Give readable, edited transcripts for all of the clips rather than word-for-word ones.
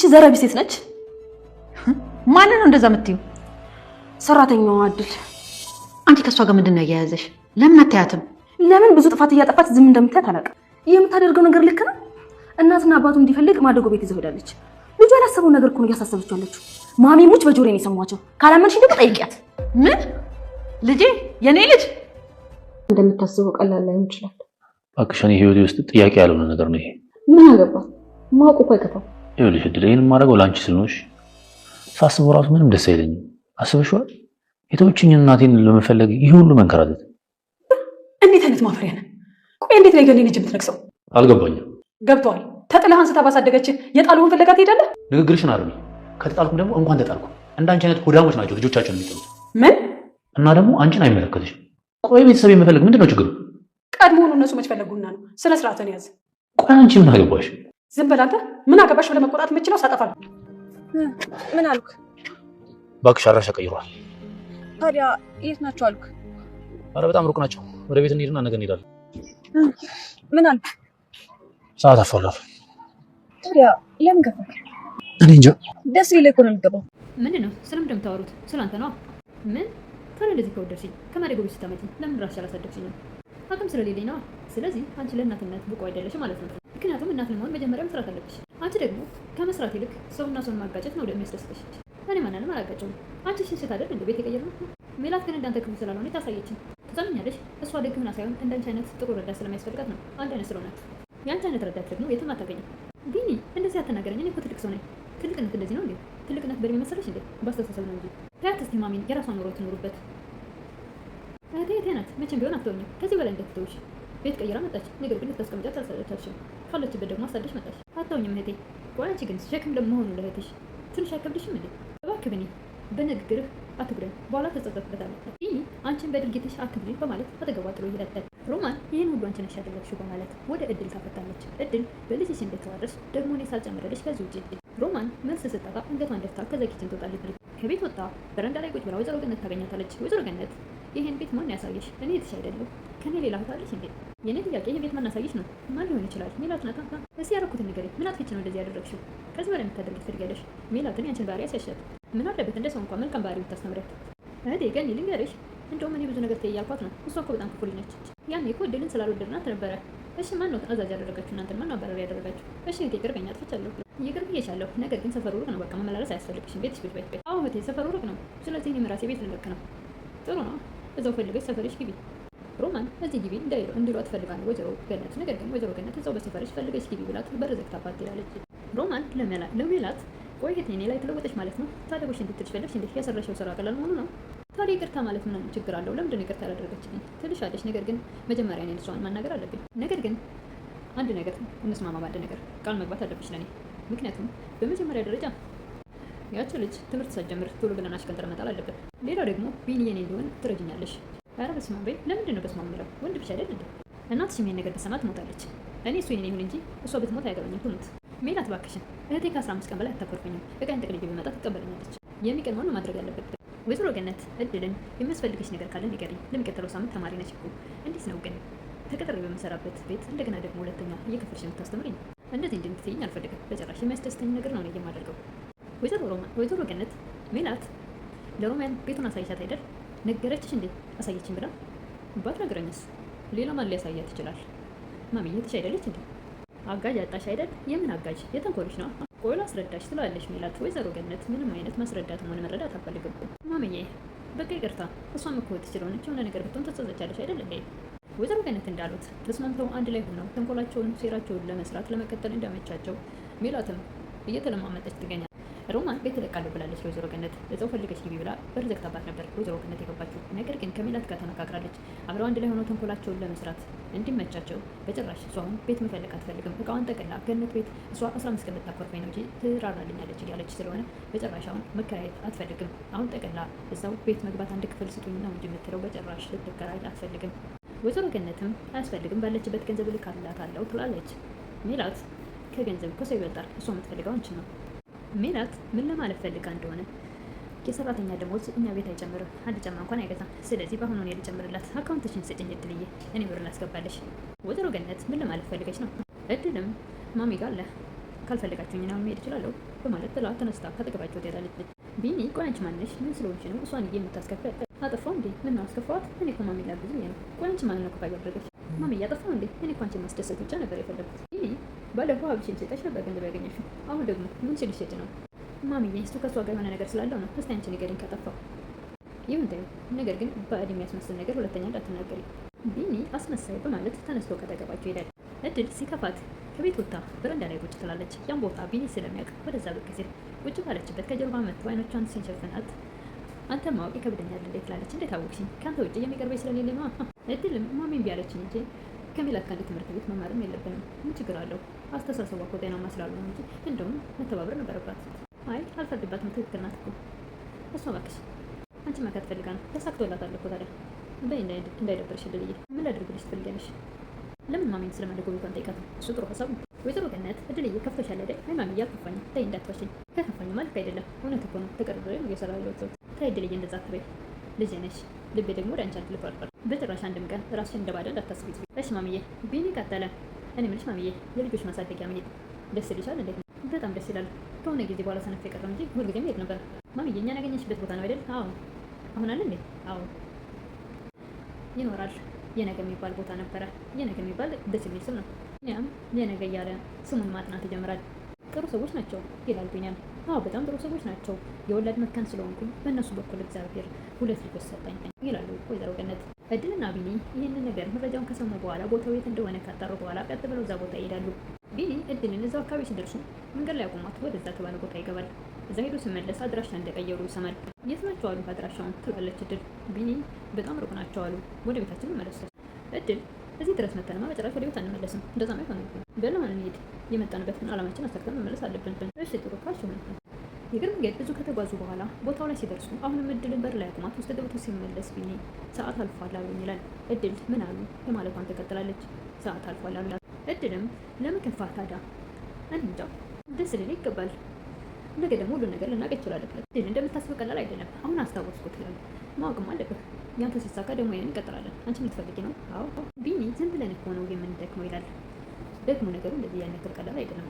ይቺ ዘረቢ ሴት ነች። ማን ነው እንደዛ የምትይው? ሰራተኛዋ አድል። አንቺ ከሷ ጋር ምንድን ነው ያያያዘሽ? ለምን አታያትም? ለምን ብዙ ጥፋት እያጠፋች ዝም እንደምትያት አላውቅም። የምታደርገው ነገር ልክ ነው። እናትና አባቱ እንዲፈልግ ማደጎ ቤት ይዘው ሄዳለች። ልጇ ያላሰበው ነገር እኮ ነው እያሳሰበችው ያለችው። ማሚ ሙች በጆሮዬ ነው የሰማቸው። ካላመንሽ ደግሞ ጠይቂያት። ምን ልጄ? የኔ ልጅ እንደምታስበው ቀላል ላይሆን ይችላል። እባክሽ እኔ ህይወቴ ውስጥ ጥያቄ ያልሆነ ነገር ነው ይሄ። ምን አገባት? ማወቁ እኮ አይከፋም። ይኸውልሽ እድል፣ ይሄን የማደርገው ለአንቺ ስል ነው። ሳስበው ራሱ ምንም ደስ አይለኝም። አስበሽዋል? የተወችኝ እናቴን ለመፈለግ ይህ ሁሉ መንከራተት። እንዴት አይነት ማፈሪያ ነህ? ቆይ እንዴት ነው የገሌ ልጅ የምትነክሰው? አልገባኝም። ገብቷል። ተጥለህ አንስታ ባሳደገች የጣሉን ፍለጋ ትሄዳለህ? ንግግርሽን አርሚ። ከተጣልኩም ደግሞ እንኳን ተጣልኩ። እንዳንቺ አይነት ሆዳሞች ናቸው ልጆቻቸውን የሚጥሉት። ምን? እና ደግሞ አንቺን አይመለከትሽም። ቆይ ቤተሰብ የመፈለግ ምንድን ነው ችግሩ? ቀድሞውኑ እነሱ መች ፈለጉና ነው? ስነ ስርዓትን ያዝ። ቆይ አንቺ ምን አገባሽ? ዝም በል አንተ። ምን አገባሽ ብለህ መቆጣት የምችለው ሳጠፋል። ምን አልኩ? እባክሽ አድራሻ ቀይሯል። ታዲያ የት ናቸው አልኩ? ኧረ በጣም ሩቅ ናቸው። ወደ ቤት እንሂድና ነገ እንሄዳለን። ምን አልኩ? ሰዓት አፋላፍ። ታዲያ ለምን ገባህ? እኔ እንጃ። ደስ ሊለኝ እኮ ነው የሚገባው። ምንድን ነው ስለምን እንደምታወሩት? ስላንተ ነው። ምን ታዲያ እንደዚህ ከወደድሽኝ ከማደጎ ቤት ስታመጪኝ ለምን ራስሽ አላሳደግሽኝም? አቅም ስለሌለኝ ነው። ስለዚህ አንቺ ለእናትነት ብቁ አይደለሽም ማለት ነው። ምክንያቱም እናትን መሆን መጀመሪያ መስራት አለብሽ። አንቺ ደግሞ ከመስራት ይልቅ ሰውና ሰውን ማጋጨት ነው የሚያስደስትሽ። እኔ ማንንም አላጋጨውም። አንቺ ሽንሽት አይደል እንደ ቤት የቀየርነው። ሜላት ግን እንዳንተ ክፉ ስላልሆነ ታሳየችኝ። ትሰምኛለሽ? እሷ ደግ ሆና ሳይሆን እንዳንቺ አይነት ጥሩ ረዳት ስለሚያስፈልጋት ነው። አንድ አይነት ስለሆነ የአንቺ አይነት ረዳት ደግሞ የትም አታገኝም። ቢኒ እንደዚህ አትናገረኝ። እኔ እኮ ትልቅ ሰው ነኝ። ትልቅነት እንደዚህ ነው እንዴ? ትልቅነት በእድሜ መሰለሽ እንዴ? በአስተሳሰብ ነው እንጂ። ታያት እስቲ ማሚን የራሷን ኑሮ ትኑሩበት። እህቴ ናት። መቼም ቢሆን አትተውኝም። ከዚህ በላይ እንደትተውሽ ቤት ቀይራ መጣች። ነገር ግን ልታስቀምጫት አልቻልሽም። ካለችበት ደግሞ አሳደሽ መጣች። አትተውኝም እህቴ። ቆይ አንቺ ግን ሸክም ለመሆኑ ለእህትሽ ትንሽ አይከብድሽም እንዴ? እባክህ ቢኒ በንግግርህ አትጉዳኝ፣ በኋላ ተጸጸትበታለህ። ቢኒ አንቺን በድርጊትሽ አትጉዳኝ በማለት አጠገቧ ጥሎ ይሄዳል። ሮማን ይህን ሁሉ አንቺ ነሽ ያደረግሽው በማለት ወደ እድል ታፈታለች። እድል በልጅሽ እንደተዋረሽ ደግሞ እኔ ሳልጨምረልሽ ከዚህ ውጭ ሮማን መልስ ስጠጣ አንገቷን ደፍታ ከዛ ኪችን ትወጣለች። ከቤት ወጣ በረንዳ ላይ ቁጭ ብላ ወይዘሮ ገነት ታገኛታለች። ወይዘሮ ገነት ይህን ቤት ማን ያሳየሽ? እኔ የትሽ አይደለሁ? ከኔ ሌላ ታለሽ እንዴ? የኔ ጥያቄ ይህ ቤት ማን ያሳየሽ ነው? ማን ሊሆን ይችላል? ሜላት ናት። እስኪ ያደረኩትን ንገሪኝ። ምን አጥፍቼ ነው እንደዚህ ያደረግሽው? ከዚህ በላይ የምታደርጊ ትፈልጊያለሽ? ሜላትን ያንቺን ባህሪ ያስያሻል። ምን አለበት እንደ ሰው እንኳን መልካም ባህሪ ብታስተምሪያት። እህቴ ገኒ ልንገርሽ፣ እንደውም እኔ ብዙ ነገር ትያልኳት ነው። እሷ እኮ በጣም ክፉ ልጅ ነች። ያኔ እኮ እድልን ስላልወደድናት ነበረ። እሺ ማን ነው አዛዥ ያደረጋችሁ? እናንተን ማን ነው አባራሪ ያደረጋችሁ? እሺ እህቴ ይቅርበኝ፣ አጥፍቻለሁ። ይቅር ብዬሻለሁ። ነገር ግን ሰፈሩ ሩቅ ነው። በቃ መመላለስ አያስፈልግሽም። ቤትሽ ቁጭ በይ። አዎ እህቴ ሰፈሩ ሩቅ ነው። ስለዚህ እኔም ራሴ ቤት ልለቅ ነው። ጥሩ ነው። እዛው ፈልገሽ ሰፈርሽ ግቢ። ሮማን እዚህ ግቢ እንዲሏት ትፈልጋለች ወይዘሮ ገነት። ነገር ግን ወይዘሮ ገነት እዛው በሰፈርሽ ፈልገሽ ግቢ ብላት በር ዘግታባት ትሄዳለች። ሮማን ለሜላት ቆይ እህቴ እኔ ላይ ተለወጠች ማለት ነው? ታዲያ ጎሽ እንድትልሽ ፈለግሽ እንዴ? ያሰራሽው ስራ ቀላል መሆኑ ነው? ታዲያ ይቅርታ ማለት ምን ችግር አለው? ለምንድን ነው ይቅርታ ያላደረገችልኝ ትልሻለች። ነገር ግን መጀመሪያ እኔን እሷን ማናገር አለብኝ። ነገር ግን አንድ ነገር እንስማማ፣ በአንድ ነገር ቃል መግባት አለብሽ ለእኔ። ምክንያቱም በመጀመሪያ ደረጃ ያቺ ልጅ ትምህርት ሳትጀምር ቶሎ ብለን አሽቀንጥረን መጣል አለብን። ሌላው ደግሞ ቢኒ የኔ እንዲሆን ትረጅኛለሽ። ኧረ በስመ አብ በይ። ለምንድን ነው በስመ አብ የምለው? ወንድ ብቻ አይደል እንዴ? እናትሽም ይሄን ነገር ብትሰማ ትሞታለች። እኔ እሱ የኔ ይሁን እንጂ እሷ ብትሞት አያገባኝም፣ ትሙት። ሜላት እባክሽን እህቴ ከ15 ቀን በላይ አታኮርፈኝም። እቃዬን ጠቅልዬ ብመጣ ትቀበለኛለች። የሚቀድመውን ነው ማድረግ ያለበት። ወይዘሮ ገነት እድልን የሚያስፈልግሽ ነገር ካለ ንገሪኝ። ለሚቀጥለው ሳምንት ተማሪ ነች እኮ። እንዴት ነው ግን ተቀጥሬ በምሰራበት ቤት እንደገና ደግሞ ሁለተኛ እየከፈልሽ የምታስተምረኝ? እንደዚህ እንድትይኝ አልፈልግም በጭራሽ። የሚያስደስተኝ ነገር ነው የማደርገው። ወይዘሮ ገነት ሜላት ለሮማን ቤቱን አሳይሻት አይደል? ነገረችሽ እንዴ? አሳየችኝ ብላ ባትነግረኝስ ሌላ ማን ሊያሳያት ይችላል? ማሚዬ ትሽ አይደለች እንዴ? አጋዥ አጣሽ አይደል? የምን አጋዥ? የተንኮልሽ ነው። ቆይ ላስረዳሽ ትላለች ሜላት። ወይዘሮ ገነት ምንም አይነት ማስረዳትም ሆነ መረዳት አልፈልግም። ማሚዬ በቃ ይቅርታ። እሷም እኮ ትችላለች። የሆነ ነገር ብትሆን ትጸጸቻለሽ አይደል እንዴ? ወይዘሮ ገነት እንዳሉት ተስማምተው አንድ ላይ ሆነው ተንኮላቸውን፣ ሴራቸውን ለመስራት ለመቀጠል እንዳመቻቸው ሜላትም እየተለማመጠች ትገኛለች። ሮማን ቤት እለቃለሁ ብላለች። ወይዘሮ ገነት እዛው ፈልገች ግቢ ብላ በር ዘግታባት ነበር ወይዘሮ ገነት የገባችው። ነገር ግን ከሜላት ጋር ተመካክራለች። አብረው አንድ ላይ ሆነው ተንኮላቸውን ለመስራት እንዲመቻቸው በጭራሽ እሷ አሁን ቤት መፈለግ አትፈልግም። እቃዋን ጠቅላ ገነት ቤት እሷ 15 ቀን ልታኮርፈኝ ነው እንጂ ትራራልኛለች እያለች ስለሆነ በጭራሽ አሁን መከራየት አትፈልግም። አሁን ጠቅላ እዛው ቤት መግባት አንድ ክፍል ስጡኝ ነው እንጂ የምትለው በጭራሽ ልትከራይ አትፈልግም። ወይዘሮ ገነትም አያስፈልግም ባለችበት ገንዘብ ልካላታለሁ ትላለች። ሜላት ከገንዘብ ከሰው ይበልጣል። እሷ የምትፈልገው አንቺ ነው። ሜላት ምን ለማለት ፈልጋ እንደሆነ የሰራተኛ ደሞዝ እኛ ቤት አይጨምርም፣ አንድ ጫማ እንኳን አይገዛም። ስለዚህ በአሁኑ እኔ ልጨምርላት፣ አካውንትሽን ስጭኝ እድልዬ፣ እኔ ብር ላስገባለሽ። ወይዘሮ ገነት ምን ለማለት ፈልገች ነው? እድልም ማሚ ጋር አለ ካልፈለጋችሁኝ ነው መሄድ እችላለሁ በማለት ጥላ ተነስታ ከጠገባቸው ትሄዳለች። ቢኒ ቆይ አንቺ ማነሽ? ምን ስለሆንሽ ነው እሷን የምታስከፍል? አጠፋው እንዴ? ምን ነው አስከፋዋት? እኔ እኮ ማሚ ላግዝ ብዬ ነው። ቆይ አንቺ ማን ነው ከፋይ ያደረገች? ማሚ ያጠፋው እንዴ? እኔ እኮ አንቺን ማስደሰት ብቻ ነበር የፈለኩት። ቢኒ ባለፈው ሀብሽን ሰጠሽ ነበር ገንዘብ ያገኘሽው። አሁን ደግሞ ምን ሲል ሸጭ ነው? ማሚዬ እሱ ከሷ ጋር የሆነ ነገር ስላለው ነው። እስቲ አንቺ ንገሪኝ ካጠፋው። ይሁን ተይው፣ ነገር ግን ባዕድ የሚያስመስል ነገር ሁለተኛ እንዳትናገሪ። ቢኒ አስመሳይ በማለት ተነስቶ ከጠገባቸው ይሄዳል። እድል ሲከፋት ከቤት ወጥታ በረንዳ ላይ ቁጭ ትላለች። ያን ቦታ ቢኒ ስለሚያውቅ ወደዛ ብቅ ሲል ቁጭ ባለችበት ከጀርባ መጥቶ አይኖቿን ሲሸፍናት አንተ ማወቅ ይከብደኛል እንዴት ትላለች። እንዴት አወቅሽኝ? ከአንተ ውጭ የሚቀርበኝ ስለሌለ ነው። እድልም ማሜን ቢያለችኝ እንጂ ከሜላት ከአንድ ትምህርት ቤት መማርም የለብንም። ምን ችግር አለው? አስተሳሰቧ እኮ ጤናማ ስላልሆነ እንጂ እንደውም መተባበር ነበረባት። አይ አልፈርድባትም፣ ትክክል ናት እኮ እሷ። እባክሽ አንቺ መካት ፈልጋ ነው። ተሳክቶላታል እኮ ታዲያ በይ እንዳይደብርሽ እድልዬ። ምን ላድርግልሽ ትፈልጊያለሽ? ለምን ማሜን ስለማደጎ ቤቷን ጠይቃትም? እሱ ጥሩ ሀሳብ ነው። ወይዘሮ ገነት እድልዬ ከፍቶሻል አይደል? አይ ማሚ አልከፋኝም። ተይ እንዳትዋሽኝ። ከከፋኝ ማለት አይደለም፣ እውነት እኮ ነው። ተቀርብሬ ነው እየሰራ ያለሁት። ተይ እድልዬ እንደዛ አትበይ። ልጄ ነሽ፣ ልቤ ደግሞ ወደ አንቺ አትልፋርፋር። በጭራሽ አንድም ቀን ራስሽን እንደባደል አታስቢ። እሺ ማሚዬ። ቢኒ ቀጠለ። እኔ የምልሽ ማሚዬ የልጆች ማሳደጊያ መሄድ ደስ ይልሻል? እንዴት ነው? በጣም ደስ ይላል። ከሆነ ጊዜ በኋላ ሰነፍ የቀረው እንጂ ሁልጊዜም ሄድ ነበር። ማሚዬ እኛን ያገኘሽበት ቦታ ነው አይደል? አዎ። አሁን አለ እንዴ? አዎ ይኖራል። የነገ የሚባል ቦታ ነበረ። የነገ የሚባል ደስ የሚል ስም ነው። እኛም የነገ እያለ ስሙን ማጥናት ይጀምራል። ጥሩ ሰዎች ናቸው ይላል ቢኒያም። አዎ በጣም ጥሩ ሰዎች ናቸው። የወላድ መካን ስለሆንኩኝ በእነሱ በኩል እግዚአብሔር 2 ልጆች ሰጠኝ ይላሉ ወይዘሮ ገነት። እድልና ቢኒ ይህንን ነገር መረጃውን ከሰሙ በኋላ ቦታው የት እንደሆነ ካጣሩ በኋላ ቀጥ ብለው እዛ ቦታ ይሄዳሉ። ቢኒ እድልን እዛው አካባቢ ሲደርሱ መንገድ ላይ አቁሟት ወደዛ ተባለ ቦታ ይገባል። እዛ ሄዶ ሲመለስ አድራሻ እንደቀየሩ ይሰማል። የት ናቸው አሉ አድራሻውን ትላለች እድል። ቢኒ በጣም ሩቅ ናቸው አሉ። ወደ ቤታችን እንመለስ። እድል እዚህ ድረስ መተንማ በጭራሽ ወደ ቤት አንመለስም። እንደዛ ነው አይሆንም። በለማን እንሂድ። የመጣንበትን ዓላማችን አሳክተን መመለስ አለብን። እሺ ጥሩ ካልሽ ሆነ። የእግር መንገድ ብዙ ከተጓዙ በኋላ ቦታው ላይ ሲደርሱ አሁንም እድልን በር ላይ አቁማት ውስጥ ገብቶ ሲመለስ ቢኒ ሰዓት አልፏል አሉኝ ይላል። እድል ምን አሉ የማለቷን ትቀጥላለች። ሰዓት አልፏል አሉ። እድልም ለምን ከፋ ታዲያ? እኔ እንጃ ደስ ሊል ይገባል። ነገ ደግሞ ሁሉን ነገር ልናውቅ እንችላለን። እድል እንደምታስበው ቀላል አይደለም። አሁን አስታወስኩት ይላል። ማወቅም አለብህ። ያንተ ሲሳካ ደግሞ ይሄን እንቀጥላለን። አንቺ የምትፈልጊ ነው? አዎ። ቢኒ ዝም ብለን እኮ ነው የምንደክመው ይላል። ደግሞ ነገሩ እንደዚህ ያን ያክል ቀላል አይደለም።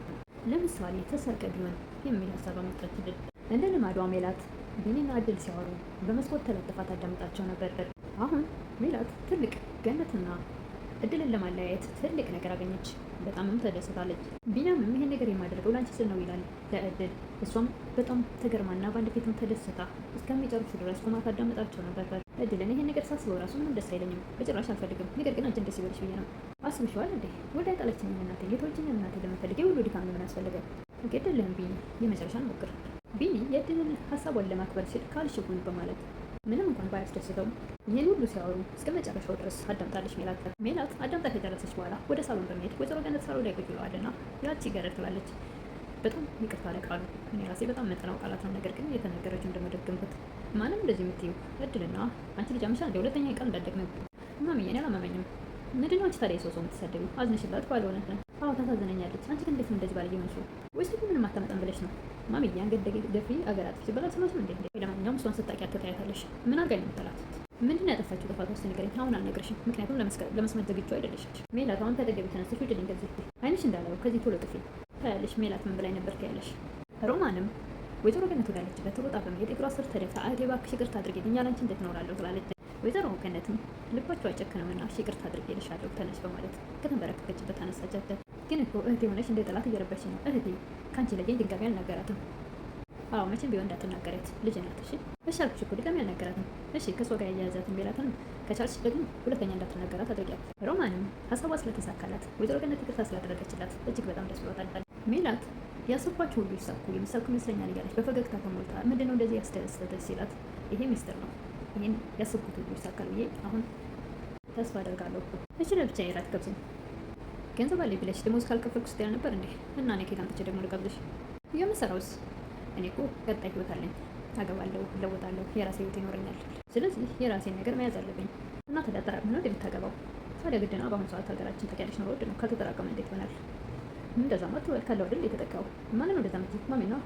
ለምሳሌ ተሰርቀ ቢሆን የሚል ሀሳብ አመጣች እድል። እንደ ልማዷ ሜላት ቢኒና እድል ሲያወሩ በመስኮት ተለጥፋ ታዳምጣቸው ነበር። አሁን ሜላት ትልቅ ገነትና እድልን ለማለያየት ትልቅ ነገር አገኘች። በጣምም ተደስታለች። ቢኒያምም ይሄን ነገር የማደርገው ላንቺ ስል ነው ይላል ለእድል። እሷም በጣም ተገርማና በአንድ ፊትም ተደስታ እስከሚጨርሱ ድረስ ቆማ ታዳምጣቸው ነበር። እድልን ይሄን ነገር ሳስበው ራሱ ምንም ደስ አይለኝም፣ በጭራሽ አልፈልግም። ነገር ግን አንቺን ደስ ይበልሽ ብዬ ነው። አስብሽዋል እንዴ? ወደ ጣለችኝ እናቴ የተወችኝ እናቴ ለመፈልግ የሁሉ ድካም ምን አስፈለገ? ገደልህም ቢኒ፣ የመጨረሻን ሞክር። ቢኒ የእድልን ሀሳቧን ለማክበር ሲል ካልሽጉን በማለት ምንም እንኳን ባያስደስተውም ይህን ሁሉ ሲያወሩ እስከ መጨረሻው ድረስ አዳምጣለች ሜላት አዳምጣ ከደረሰች በኋላ ወደ ሳሎን በመሄድ ወይዘሮ ገነት ሳሎን ላይ ቁጭ ብለዋልና ያቺ ገረድ ትላለች። በጣም ይቅርታ ለቃሉ እኔ ራሴ በጣም መጠናው ቃላት ነው፣ ነገር ግን የተነገረችው እንደመደገምኩት ማንም እንደዚህ የምትይው እድልና አንቺ ልጅ አምሻ እንደ ሁለተኛ ቃል እንዳደግመው ማሚዬ እኔ አላመመኝም። ምንድነው አንቺ ታዲያ የሰው የምትሰደቢው? አዝነሽላት ባልሆነ። አዎ ታሳዝነኛለች። አንቺ ግን እንዴት ነው እንደዚህ ባለየ ሆንሽው? ወይስ ደግሞ ምንም አታመጣም ብለሽ ነው? ማሚዬ አንገት ደፊ አገር አጥፊ ሲባል አልሰማሽም እንዴ? ለማንኛውም እሷን ስታቂያት ትታያታለሽ። ምን አድርጋኝ ነው የምትላት? ምንድን ነው ያጠፋችው ጥፋት ውስጥ ንገረኝ። አሁን አልነግርሽም፣ ምክንያቱም ለመስማት ዝግጁ አይደለሽ። ሜላት አሁን ከጠገቤ ተነስተሽ ውጭልኝ ከዚህ አይንሽ እንዳለው ከዚህ ቶሎ ጥፊ ታያለሽ። ሜላት ምን ብላኝ ነበር ትያለሽ። ሮማንም ወይዘሮ ገነት ወዳለችበት ሮጣ በመሄድ እግሯ ስር ተደፍታ እህቴ እባክሽ ይቅርታ አድርጊልኝ ያለ አንቺ እንዴት እኖራለሁ ትላለች። ወይዘሮ ገነትም ልባቸው አይጨክነውና ይቅርታ አድርጌልሻለሁ ተነሽ በማለት ከተንበረከከችበት አነሳቻት። ግን እኮ እህቴ ሆነሽ እንደ ጠላት እየረበሽ ነው። እህቴ ከአንቺ ለየኝ ድጋሚ አልናገራትም። አዎ መቼም ቢሆን እንዳትናገረት ልጅ ናት። እሺ አልኩሽ እኮ ድጋሚ አልናገራትም። እሺ ከሷ ጋር ያያያዛትን ሜላትንም ከቻልሽ ደግሞ ሁለተኛ እንዳትናገራት አድርጊያት። ሮማንም ሀሳቧ ስለተሳካላት ወይዘሮ ገነት ይቅርታ ስላደረገችላት እጅግ በጣም ደስ ብሏታል። ሜላት ያሰባቸው ሁሉ የሚሳኩ ይመስለኛል እያለች በፈገግታ ተሞልታ ምንድነው እንደዚህ ያስደሰተች ሲላት ይሄ ሚስጥር ነው፣ ይህን ያሰብኩት ሁሉ ይሳካል ብዬ አሁን ተስፋ አደርጋለሁ። እሺ ለብቻ የራት ገብዝኝ ገንዘብ አለኝ ብለሽ ደሞዝ ካልከፈልኩ ስትል ነበር እንዴ? እና እኔ ከየት አምጥቼ ደግሞ ልጋብዝሽ? የምሰራውስ እኔ እኮ ቀጣይ ህይወት አለኝ። አገባለሁ፣ እለወጣለሁ፣ የራሴ ህይወት ይኖረኛል። ስለዚህ የራሴን ነገር መያዝ አለብኝ። እና ተጠራቅም ነው እንደምታገባው ታዲያ ግድ ነው። በአሁኑ ሰዓት ሀገራችን ታውቂያለሽ ኑሮ ውድ ነው። ካልተጠራቀመ እንዴት ይሆናል? እንደዛ ማትወል ካለው አይደል የተጠቃው ማን ነው እንደዛ ምትይ? ማሚ ነው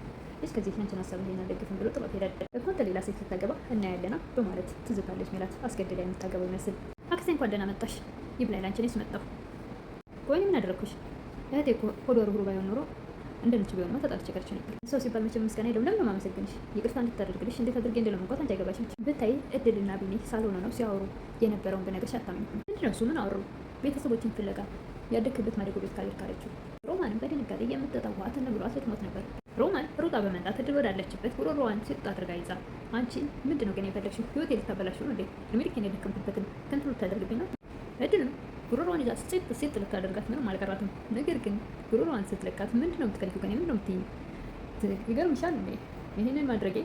እስከዚህ አንቺን ሀሳብ ይሄን አልደግፍም ብሎ ጥሏት ሄዳል። እንኳን ሌላ ሴት ስታገባ እናያለና በማለት ትዝታለች ሜላት አስገድዳ የምታገባው ይመስል። አክሴ እንኳን ደህና መጣሽ ይብላኝ ላንቺ ነስ መጣሁ። ቆይ ምን አደረኩሽ? እህቴ እኮ ሆዷ ሩህሩህ ባይሆን ኖሮ እንደ ልጅ ቢሆንማ ተጣልቼ ቀርቼ ነበር። ሰው ሲባል መቼም ምስጋና የለውም። ለምን ነው የማመሰግንሽ? ይቅርታ እንድታደርግልሽ እንዴት አድርጌ እንደለመንኳት አንቺ አይገባሽም። ብታይ እድልና ቢኒ ሳልሆነ ነው ሲያወሩ የነበረውን ብነግርሽ አታምኝም። ምንድን ነው እሱ? ምን አወሩ? ቤተሰቦችን ፍለጋ ያደግክበት ማደጎ ቤት ካልሄድክ አለችው። ሮማንም በድንጋጤ የምትጠጣው ውሃ ተነግሯት ልትሞት ነበር። ሮማን ሩጣ በመንጣት እድል ወዳለችበት ጉሮሮዋን ሲጥ አድርጋ ይዛ አንቺ ምንድን ነው ግን የፈለግሽው? ህይወቴ ልታበላሽው ነው እንዴ? እድሜልኬን የደከምኩበትን ከንቱ ልታደርግብኝ ነው? እድልም ጉሮሮዋን ይዛ ሴት ልታደርጋት ምንም አልቀራትም። ነገር ግን ጉሮሮዋን ስትለቃት ምንድን ነው የምትከልፊው? ከኔ ምንድን ነው የምትይኝ? ይገርምሻል እንዴ ይህንን ማድረጌ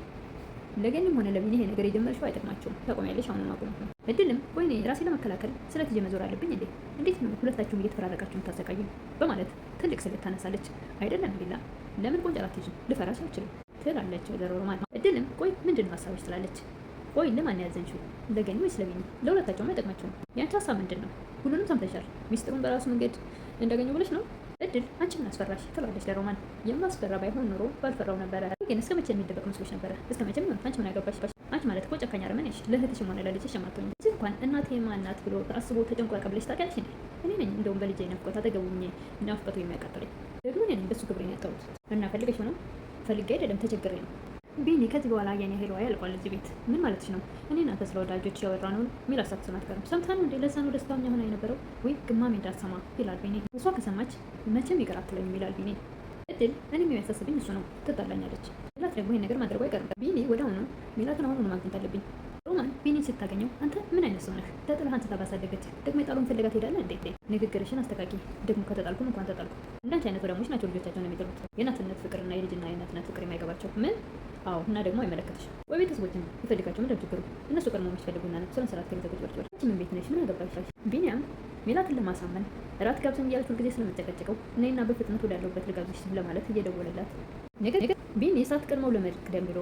ለገኝም ሆነ ለቢኒ ይሄ ነገር የጀመርሽው አይጠቅማቸውም። ታቆሚያለሽ አሁን ማቆም። እድልም ወይኔ ራሴ ለመከላከል ስለት ይዤ መዞር አለብኝ እንዴ? እንዴት ነው ሁለታችሁም እየተፈራረቃችሁ የምታሰቃዩ? በማለት ትልቅ ስለት ታነሳለች። አይደለም ቢላ ለምን ቆንጨራ አትይዥም? ልፈራሽ አልችልም ትላለች ወይዘሮ ሮማን። እድልም ቆይ ምንድን ነው ሀሳብሽ ትላለች። ቆይ ለማን ያዘንሽው? ለገኝ ወይስ ለቢኒ? ለሁለታቸውም አይጠቅማቸውም። ያንቺ ሀሳብ ምንድን ነው? ሁሉንም ሰምተሻል። ሚስጥሩን በራሱ መንገድ እንዳገኘው ብለሽ ነው? እድል አንቺ ምን አስፈራሽ? ትላለች ለሮማን። የማስፈራ ባይሆን ኑሮ ባልፈራው ነበረ። ግን እስከ መቼ የሚደበቅ መስሎሽ ነበረ? እስከ መቼ ምን? አንቺ ምን ያገባሽ? አንቺ ማለት እኮ ጨካኝ አረመኔ ነሽ። ለእህትሽም ሆነ ለልጅሽ የማትሆኝ እዚህ እንኳን እናቴ ማናት ብሎ አስቦ ተጨንቆ ያቀብለሽ ታውቂያለሽ እንዴ? እኔ ነኝ እንደውም በልጄ ናፍቆት አጠገቡኝ ናፍቆቱ የሚያቃጥለኝ ደግሞ እኔ ነኝ በሱ ክብሬን ያጣሁት። እና ፈልገሽ ነው? ፈልጌ አይደለም ተቸግሬ ነው። ቢኒ ከዚህ በኋላ የኔ ሄሎ ያልቋል እዚህ ቤት። ምን ማለትሽ ነው? እኔ እናንተ ስለ ወዳጆች ያወራነው ሚላ ሳትሰማ አትቀርም። ሰምታ ነው እንዴ? ለዛ ነው ደስታኛ ሆና የነበረው ወይ ግማሜ እንዳትሰማ ይላል ቢኒ። እሷ ከሰማች መቼም ይቅር አትለኝም ይላል ቢኒ። እድል እኔም የሚያሳስብኝ እሱ ነው። ትጣላኛለች። ሚላት ደግሞ ይሄን ነገር ማድረጉ አይቀርም። ቢኒ ወደ አሁኑ ሚላትን አሁኑኑ ማግኘት አለብኝ። ሮማን ቢኒን ስታገኘው አንተ ምን አይነት ሰው ነህ? ተጥለህ አንስታ ባሳደገች ደግሞ የጣሉን ፍለጋ ትሄዳለህ እንዴ? ንግግርሽን አስተካኪ። ደግሞ ከተጣልኩም እንኳን ተጣልኩ። እንዳንቺ አይነት ወዳሞች ናቸው ልጆቻቸውን የሚጥሉት። የእናትነት ፍቅርና የልጅና የእናትነት ፍቅር የማይገባቸው ምን? አዎ እና ደግሞ አይመለከትሽም ወይ? ቤተሰቦችን ይፈልጋቸው ምንድን ችግሩ? እነሱ ቀድሞ የሚፈልጉና ነው። ስለ ስርዓት ከቤተሰቦች በርጭ ምን ቤት ነሽ? ምን አገባሽ? ቢኒያም ሜላትን ለማሳመን እራት ጋብዘን እያለች ሁልጊዜ ስለምጨቀጭቀው እኔና በፍጥነት ወዳለሁበት ልጋብዝሽ ለማለት እየደወለላት ነገር ቢኒ ሳትቀድመው ለመቅደም ብሎ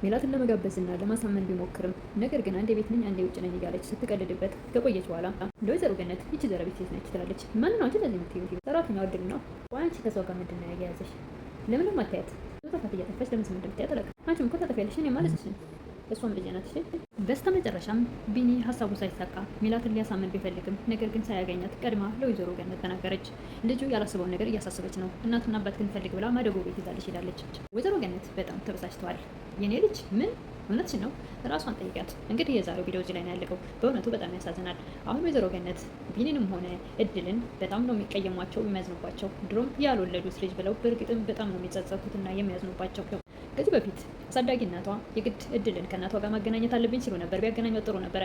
ሜላትን ለመጋበዝና ለማሳመን ቢሞክርም ነገር ግን አንዴ ቤት ነኝ አንዴ ውጭ ነኝ እያለች ስትቀልድበት ከቆየች በኋላ ለወይዘሮ ገነት ይቺ ዘረቤት ሴት ነች ትላለች። ማን ነው አንቺ ለዚህ የምትይው? ሰራተኛው እድል ነው። ቆይ አንቺ ከሷ ጋር ምንድን ነው ያያያዘሽ? ለምንም አታያት ጥፋት እያጠፋች ለምን ስም እንደምታያት አላውቅም። አንቺም እኮ ታጠፊያለሽ እኔ ማለት ነው። እሷም ልጅ ናት። በስተመጨረሻም ቢኒ ሀሳቡ ሳይሳካ ሜላትን ሊያሳምን ቢፈልግም ነገር ግን ሳያገኛት ቀድማ ለወይዘሮ ገነት ተናገረች። ልጁ ያላስበውን ነገር እያሳሰበች ነው። እናትና አባት ግን ፈልግ ብላ ማደጎ ቤት ይዛለች ሄዳለች። ወይዘሮ ገነት በጣም ተበሳጭተዋል። የኔ ልጅ ምን እውነትሽን ነው? ራሷን ጠይቂያት። እንግዲህ የዛሬው ቪዲዮ እዚህ ላይ ነው ያለቀው። በእውነቱ በጣም ያሳዝናል። አሁን ወይዘሮ ገነት ቢኒንም ሆነ እድልን በጣም ነው የሚቀየሟቸው፣ የሚያዝኑባቸው። ድሮም ያልወለዱት ልጅ ብለው በእርግጥም በጣም ነው የሚጸጸቱትና የሚያዝኑባቸው። ከዚህ በፊት አሳዳጊ እናቷ የግድ እድልን ከእናቷ ጋር ማገናኘት አለብኝ ሲሉ ነበር። ቢያገናኟት ጥሩ ነበረ።